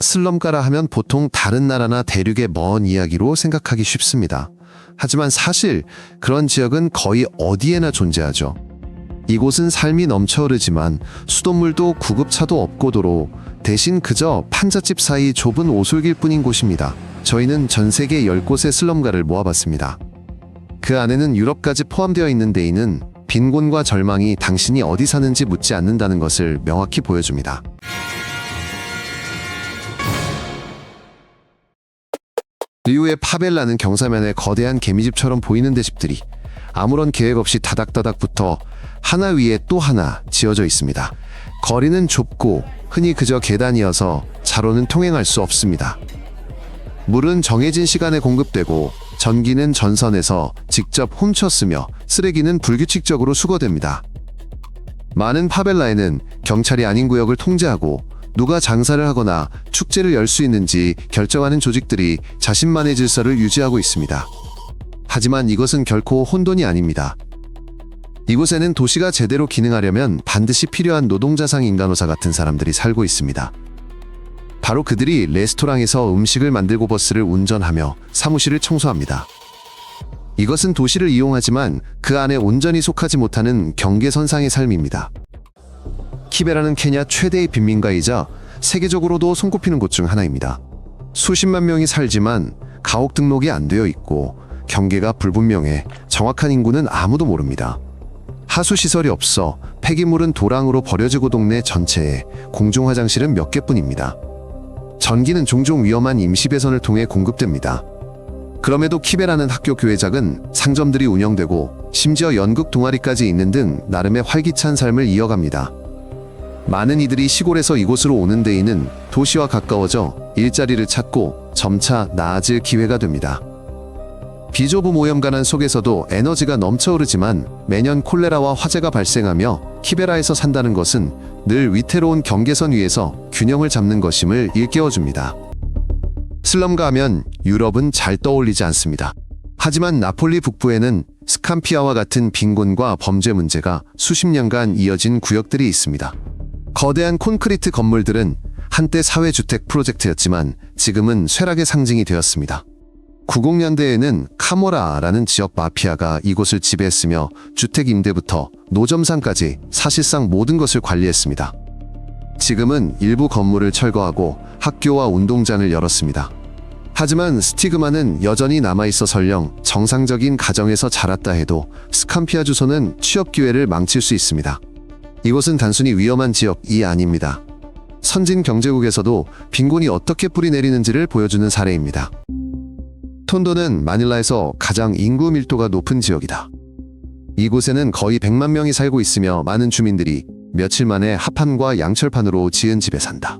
슬럼가라 하면 보통 다른 나라나 대륙의 먼 이야기로 생각하기 쉽습니다. 하지만 사실 그런 지역은 거의 어디에나 존재하죠. 이곳은 삶이 넘쳐흐르지만 수돗물도 구급차도 없고도로 대신 그저 판잣집 사이 좁은 오솔길 뿐인 곳입니다. 저희는 전 세계 10곳의 슬럼가를 모아봤습니다. 그 안에는 유럽까지 포함되어 있는 데에는 빈곤과 절망이 당신이 어디 사는지 묻지 않는다는 것을 명확히 보여줍니다. 리우의 파벨라는 경사면에 거대한 개미집처럼 보이는 집들이 아무런 계획 없이 다닥다닥 붙어 하나 위에 또 하나 지어져 있습니다. 거리는 좁고 흔히 그저 계단이어서 차로는 통행할 수 없습니다. 물은 정해진 시간에 공급되고 전기는 전선에서 직접 훔쳐 쓰며 쓰레기는 불규칙적으로 수거됩니다. 많은 파벨라에는 경찰이 아닌 구역을 통제하고 누가 장사를 하거나 축제를 열 수 있는지 결정하는 조직들이 자신만의 질서를 유지하고 있습니다. 하지만 이것은 결코 혼돈이 아닙니다. 이곳에는 도시가 제대로 기능하려면 반드시 필요한 노동자상 인간호사 같은 사람들이 살고 있습니다. 바로 그들이 레스토랑에서 음식을 만들고 버스를 운전하며 사무실을 청소합니다. 이것은 도시를 이용하지만 그 안에 온전히 속하지 못하는 경계선상의 삶입니다. 키베라는 케냐 최대의 빈민가이자 세계적으로도 손꼽히는 곳 중 하나입니다. 수십만 명이 살지만 가옥 등록이 안 되어 있고 경계가 불분명해 정확한 인구는 아무도 모릅니다. 하수시설이 없어 폐기물은 도랑으로 버려지고 동네 전체에 공중화장실은 몇 개뿐입니다. 전기는 종종 위험한 임시배선을 통해 공급됩니다. 그럼에도 키베라는 학교 교회작은 상점들이 운영되고 심지어 연극 동아리까지 있는 등 나름의 활기찬 삶을 이어갑니다. 많은 이들이 시골에서 이곳으로 오는 데에는 도시와 가까워져 일자리를 찾고 점차 나아질 기회가 됩니다. 비조부 모염가난 속에서도 에너지가 넘쳐흐르지만 매년 콜레라와 화재가 발생하며 키베라에서 산다는 것은 늘 위태로운 경계선 위에서 균형을 잡는 것임을 일깨워줍니다. 슬럼가 하면 유럽은 잘 떠올리지 않습니다. 하지만 나폴리 북부에는 스캄피아와 같은 빈곤과 범죄 문제가 수십 년간 이어진 구역들이 있습니다. 거대한 콘크리트 건물들은 한때 사회주택 프로젝트였지만 지금은 쇠락의 상징이 되었습니다. 90년대에는 카모라라는 지역 마피아가 이곳을 지배했으며 주택 임대부터 노점상까지 사실상 모든 것을 관리했습니다. 지금은 일부 건물을 철거하고 학교와 운동장을 열었습니다. 하지만 스티그마는 여전히 남아있어 설령 정상적인 가정에서 자랐다 해도 스캄피아 주소는 취업 기회를 망칠 수 있습니다. 이곳은 단순히 위험한 지역이 아닙니다. 선진 경제국에서도 빈곤이 어떻게 뿌리내리는지를 보여주는 사례입니다. 톤도는 마닐라에서 가장 인구 밀도가 높은 지역이다. 이곳에는 거의 100만 명이 살고 있으며 많은 주민들이 며칠 만에 합판과 양철판으로 지은 집에 산다.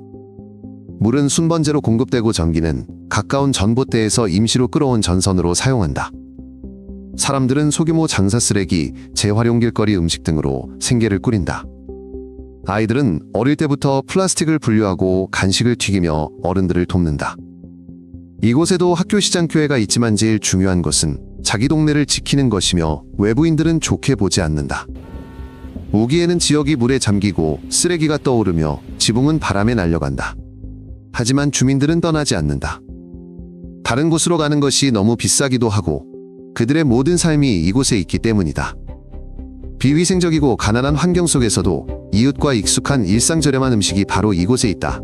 물은 순번제로 공급되고 전기는 가까운 전봇대에서 임시로 끌어온 전선으로 사용한다. 사람들은 소규모 장사 쓰레기, 재활용 길거리 음식 등으로 생계를 꾸린다. 아이들은 어릴 때부터 플라스틱을 분류하고 간식을 튀기며 어른들을 돕는다. 이곳에도 학교 시장 교회가 있지만 제일 중요한 것은 자기 동네를 지키는 것이며 외부인들은 좋게 보지 않는다. 우기에는 지역이 물에 잠기고 쓰레기가 떠오르며 지붕은 바람에 날려간다. 하지만 주민들은 떠나지 않는다. 다른 곳으로 가는 것이 너무 비싸기도 하고 그들의 모든 삶이 이곳에 있기 때문이다. 비위생적이고 가난한 환경 속에서도 이웃과 익숙한 일상 저렴한 음식이 바로 이곳에 있다.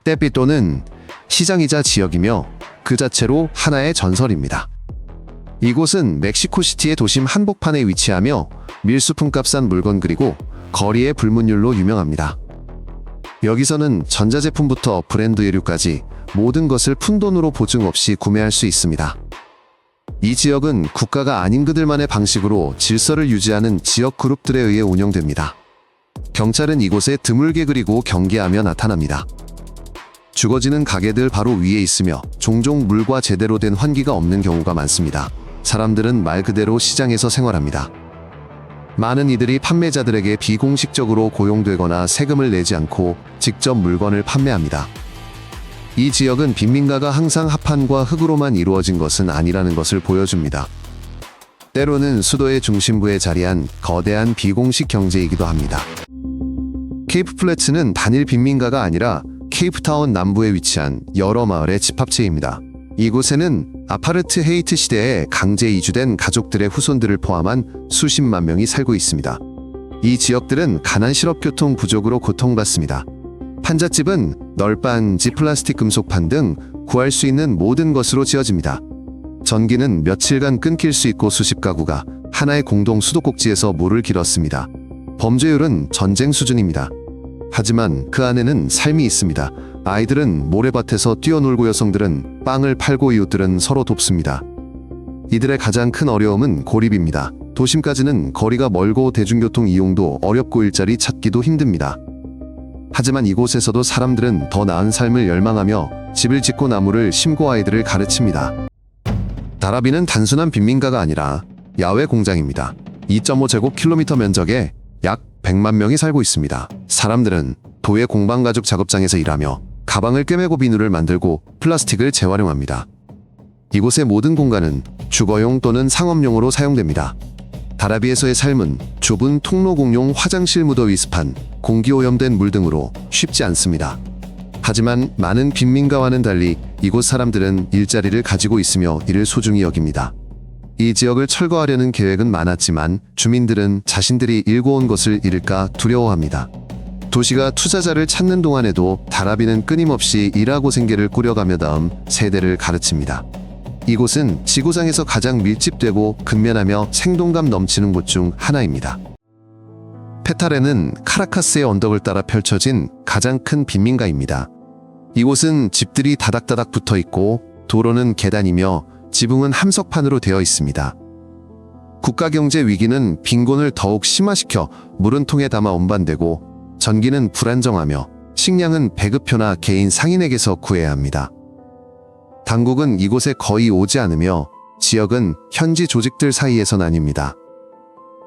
테피토는 시장이자 지역이며 그 자체로 하나의 전설입니다. 이곳은 멕시코시티의 도심 한복판에 위치하며 밀수품값싼 물건 그리고 거리의 불문율로 유명합니다. 여기서는 전자제품부터 브랜드 의류까지 모든 것을 푼돈으로 보증 없이 구매할 수 있습니다. 이 지역은 국가가 아닌 그들만의 방식으로 질서를 유지하는 지역 그룹들에 의해 운영됩니다. 경찰은 이곳에 드물게 그리고 경계하며 나타납니다. 주거지는 가게들 바로 위에 있으며 종종 물과 제대로 된 환기가 없는 경우가 많습니다. 사람들은 말 그대로 시장에서 생활합니다. 많은 이들이 판매자들에게 비공식적으로 고용되거나 세금을 내지 않고 직접 물건을 판매합니다. 이 지역은 빈민가가 항상 합판과 흙으로만 이루어진 것은 아니라는 것을 보여줍니다. 때로는 수도의 중심부에 자리한 거대한 비공식 경제이기도 합니다. 케이프 플래츠는 단일 빈민가가 아니라 케이프타운 남부에 위치한 여러 마을의 집합체입니다. 이곳에는 아파르트 헤이트 시대에 강제 이주된 가족들의 후손들을 포함한 수십만 명이 살고 있습니다. 이 지역들은 가난 실업 교통 부족으로 고통받습니다. 판잣집은 널빤 지 플라스틱 금속판 등 구할 수 있는 모든 것으로 지어집니다. 전기는 며칠간 끊길 수 있고 수십 가구가 하나의 공동 수도꼭지에서 물을 길었습니다. 범죄율은 전쟁 수준입니다. 하지만 그 안에는 삶이 있습니다. 아이들은 모래밭에서 뛰어놀고 여성들은 빵을 팔고 이웃들은 서로 돕습니다. 이들의 가장 큰 어려움은 고립입니다. 도심까지는 거리가 멀고 대중교통 이용도 어렵고 일자리 찾기도 힘듭니다. 하지만 이곳에서도 사람들은 더 나은 삶을 열망하며 집을 짓고 나무를 심고 아이들을 가르칩니다. 다라비는 단순한 빈민가가 아니라 야외 공장입니다. 2.5제곱킬로미터 면적에 약 100만 명이 살고 있습니다. 사람들은 도의 공방가죽 작업장에서 일하며 가방을 꿰매고 비누를 만들고 플라스틱을 재활용합니다. 이곳의 모든 공간은 주거용 또는 상업용으로 사용됩니다. 다라비에서의 삶은 좁은 통로 공용 화장실 무더위 습한 공기 오염된 물 등으로 쉽지 않습니다. 하지만 많은 빈민가와는 달리 이곳 사람들은 일자리를 가지고 있으며 이를 소중히 여깁니다. 이 지역을 철거하려는 계획은 많았지만 주민들은 자신들이 일궈온 것을 잃을까 두려워합니다. 도시가 투자자를 찾는 동안에도 다라비는 끊임없이 일하고 생계를 꾸려가며 다음 세대를 가르칩니다. 이곳은 지구상에서 가장 밀집되고 근면하며 생동감 넘치는 곳 중 하나입니다. 페타레는 카라카스의 언덕을 따라 펼쳐진 가장 큰 빈민가입니다. 이곳은 집들이 다닥다닥 붙어 있고 도로는 계단이며 지붕은 함석판으로 되어 있습니다. 국가경제 위기는 빈곤을 더욱 심화시켜 물은 통에 담아 운반되고 전기는 불안정하며 식량은 배급표나 개인 상인에게서 구해야 합니다. 당국은 이곳에 거의 오지 않으며 지역은 현지 조직들 사이에서 나뉩니다.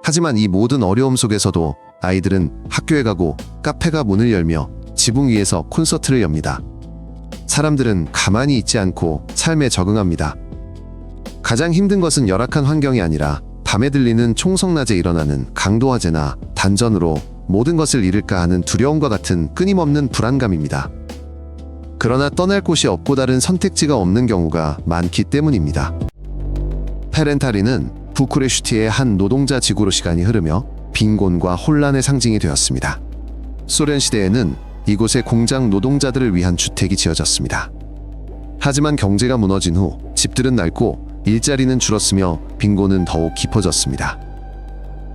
하지만 이 모든 어려움 속에서도 아이들은 학교에 가고 카페가 문을 열며 지붕 위에서 콘서트를 엽니다. 사람들은 가만히 있지 않고 삶에 적응합니다. 가장 힘든 것은 열악한 환경이 아니라 밤에 들리는 총성낮에 일어나는 강도화재나 단전으로 모든 것을 잃을까 하는 두려움과 같은 끊임없는 불안감입니다. 그러나 떠날 곳이 없고 다른 선택지가 없는 경우가 많기 때문입니다. 페렌타리는 부쿠레슈티의 한 노동자 지구로 시간이 흐르며 빈곤과 혼란의 상징이 되었습니다. 소련 시대에는 이곳에 공장 노동자들을 위한 주택이 지어졌습니다. 하지만 경제가 무너진 후 집들은 낡고 일자리는 줄었으며 빈곤은 더욱 깊어졌습니다.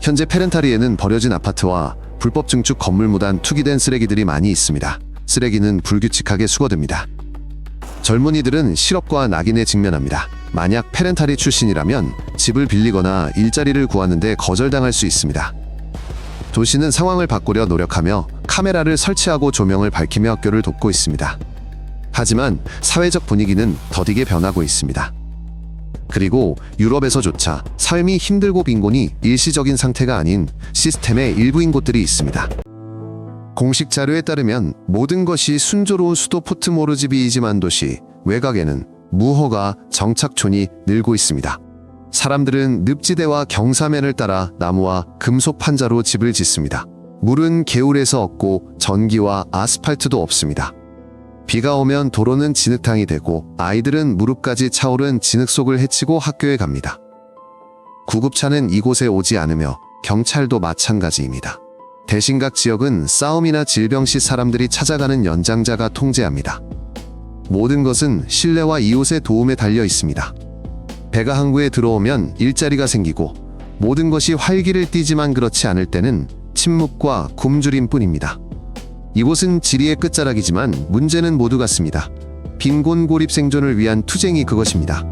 현재 페렌타리에는 버려진 아파트와 불법 증축 건물 무단 투기된 쓰레기들이 많이 있습니다. 쓰레기는 불규칙하게 수거됩니다. 젊은이들은 실업과 낙인에 직면합니다. 만약 페렌타리 출신이라면 집을 빌리거나 일자리를 구하는데 거절당할 수 있습니다. 도시는 상황을 바꾸려 노력하며 카메라를 설치하고 조명을 밝히며 학교를 돕고 있습니다. 하지만 사회적 분위기는 더디게 변하고 있습니다. 그리고 유럽에서조차 삶이 힘들고 빈곤이 일시적인 상태가 아닌 시스템의 일부인 곳들이 있습니다. 공식 자료에 따르면 모든 것이 순조로운 수도 포트모르즈비이지만 도시 외곽에는 무허가 정착촌이 늘고 있습니다. 사람들은 늪지대와 경사면을 따라 나무와 금속 판자로 집을 짓습니다. 물은 개울에서 얻고 전기와 아스팔트도 없습니다. 비가 오면 도로는 진흙탕이 되고 아이들은 무릎까지 차오른 진흙 속을 헤치고 학교에 갑니다. 구급차는 이곳에 오지 않으며 경찰도 마찬가지입니다. 대신 각 지역은 싸움이나 질병 시 사람들이 찾아가는 연장자가 통제합니다. 모든 것은 신뢰와 이웃의 도움에 달려 있습니다. 배가 항구에 들어오면 일자리가 생기고 모든 것이 활기를 띠지만 그렇지 않을 때는 침묵과 굶주림 뿐입니다. 이곳은 지리의 끝자락이지만 문제는 모두 같습니다. 빈곤 고립 생존을 위한 투쟁이 그것입니다.